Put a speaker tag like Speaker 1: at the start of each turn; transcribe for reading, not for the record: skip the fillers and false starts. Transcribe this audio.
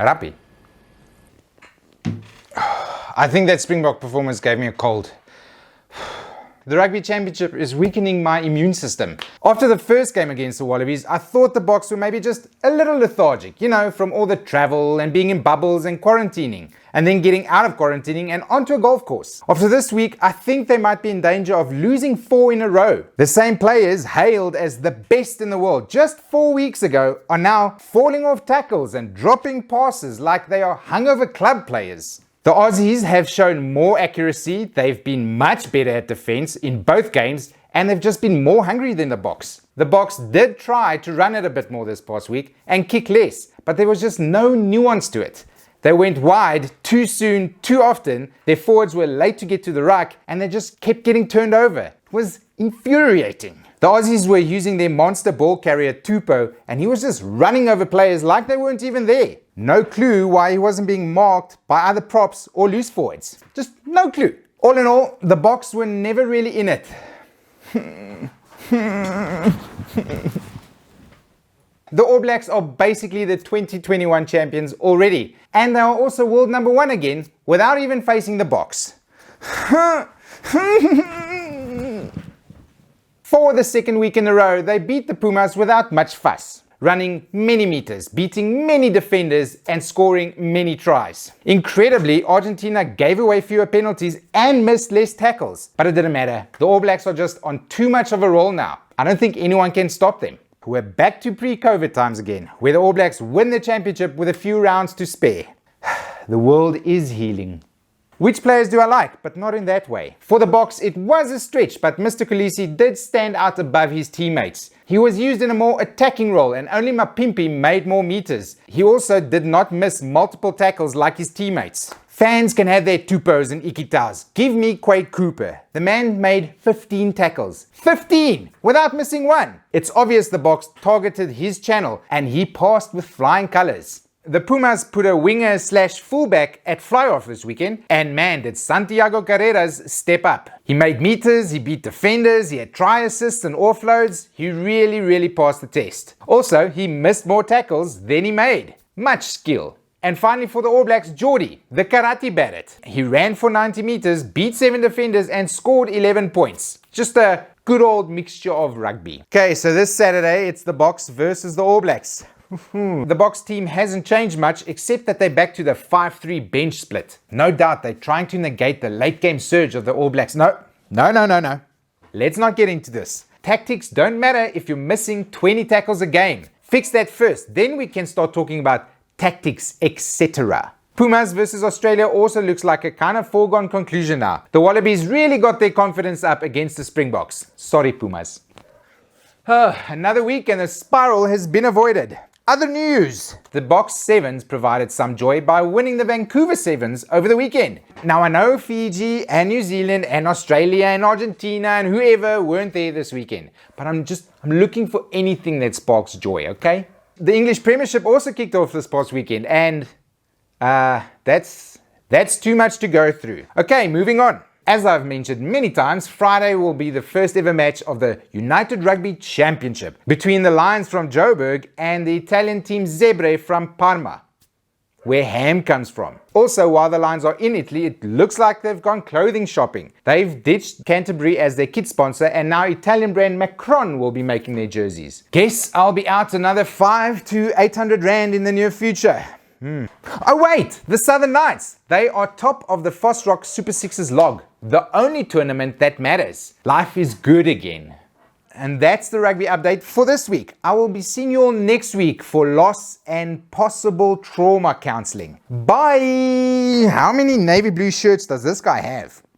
Speaker 1: Rugby. I think that Springbok performance gave me a cold. The Rugby Championship is weakening my immune system. After the first game against the Wallabies, I thought the Boks were maybe just a little lethargic, from all the travel and being in bubbles and quarantining, and then getting out of quarantining and onto a golf course. After this week, I think they might be in danger of losing 4 in a row. The same players hailed as the best in the world just 4 weeks ago are now falling off tackles and dropping passes like they are hungover club players. The Aussies have shown more accuracy, they've been much better at defense in both games, and they've just been more hungry than the Boks. The Boks did try to run it a bit more this past week and kick less, but there was just no nuance to it. They went wide too soon, too often, their forwards were late to get to the ruck, and they just kept getting turned over. It was infuriating. The Aussies were using their monster ball carrier Tupou, and he was just running over players like they weren't even there. No clue why he wasn't being marked by either props or loose forwards. Just no clue. All in all, the Boks were never really in it. The All Blacks are basically the 2021 champions already, and they are also world number 1 again without even facing the Boks. For the second week in a row, they beat the Pumas without much fuss, running many meters, beating many defenders, and scoring many tries. Incredibly, Argentina gave away fewer penalties and missed less tackles, but it didn't matter. The All Blacks are just on too much of a roll now. I don't think anyone can stop them. We're back to pre-COVID times again, where the All Blacks win the championship with a few rounds to spare. The world is healing. Which players do I like, but not in that way? For the Boks, it was a stretch, but Mr. Kolisi did stand out above his teammates. He was used in a more attacking role, and only Mapimpi made more meters. He also did not miss multiple tackles like his teammates. Fans can have their Tupous and Ikitaus. Give me Quade Cooper. The man made 15 tackles. 15! Without missing one. It's obvious the Boks targeted his channel, and he passed with flying colors. The Pumas put a winger/fullback at fly-off this weekend, and man, did Santiago Carreras step up. He made meters, he beat defenders, he had try assists and offloads. He really passed the test. Also, he missed more tackles than he made. Much skill. And finally for the All Blacks, Geordie, the karate barret. He ran for 90 meters, beat 7 defenders, and scored 11 points. Just a good old mixture of rugby. Okay, so this Saturday, it's the Boks versus the All Blacks. The Boks team hasn't changed much except that they're back to the 5-3 bench split. No doubt they're trying to negate the late game surge of the All Blacks. No. Let's not get into this. Tactics don't matter if you're missing 20 tackles a game. Fix that first, then we can start talking about tactics, etc. Pumas versus Australia also looks like a kind of foregone conclusion now. The Wallabies really got their confidence up against the Springboks. Sorry, Pumas. Another week and the spiral has been avoided. Other news! The Boks Sevens provided some joy by winning the Vancouver Sevens over the weekend. Now I know Fiji and New Zealand and Australia and Argentina and whoever weren't there this weekend, but I'm looking for anything that sparks joy, okay? The English Premiership also kicked off this past weekend, and that's too much to go through. Okay, moving on. As I've mentioned many times, Friday will be the first ever match of the United Rugby Championship between the Lions from Joburg and the Italian team Zebre from Parma, where ham comes from. Also, while the Lions are in Italy, it looks like they've gone clothing shopping. They've ditched Canterbury as their kit sponsor, and now Italian brand Macron will be making their jerseys. Guess I'll be out another 500 to 800 rand in the near future. Oh wait, the Southern Knights. They are top of the Fosroc Super 6's log. The only tournament that matters. Life is good again. And that's the rugby update for this week. I will be seeing you all next week for loss and possible trauma counseling. Bye! How many navy blue shirts does this guy have?